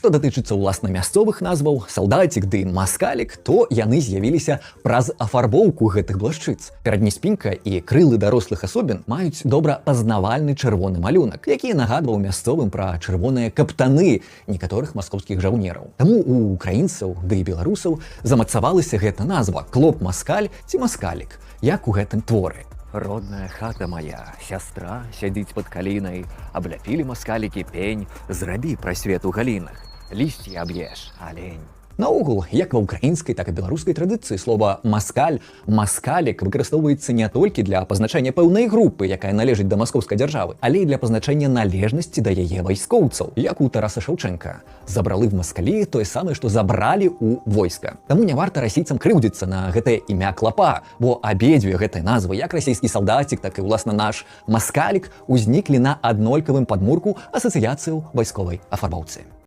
Што датычыцца ўласна мясцовых назваў, салдацік ды маскалік, то яны з'явіліся праз афарбоўку гэтых блашчыц. Перадняспінка і крылы дарослых асобін маюць добра пазнавальны чырвоны малюнак, які нагадваў мясцовым пра чырвоныя каптаны некаторых маскоўскіх жаўнераў. Таму у украінцаў ды беларусаў замацавалася гэта назва клоп-маскаль ці маскалік, як у гэтым творы. Родная хата моя, сястра сядзіць пад калінай, абляпілі маскалікі пень, зрабі прасвет у галінах, лісці аб'еш, алень. Наогул, як ва ўкраінскай, так і беларускай традыцыі слова «маскаль», «маскалік» выкарыстоўваецца не толькі для пазначэння пэўнай групы, якая належыць да маскоўскай дзяржавы, але і для пазначэння належнасці да яе вайскоўцаў, як у Тараса Шаўчэнка. Забралы в маскалі тое самае, што забралі ў войска. Таму не варта расійцам крыўдзіцца на гэтае імя клапа, бо абедзве гэтыя назвы, як расійскі салдацік, так і ўласна наш маскалік, узніклі на аднолькавым падмурку асацыяцыяў вайсковай афарбоўцы.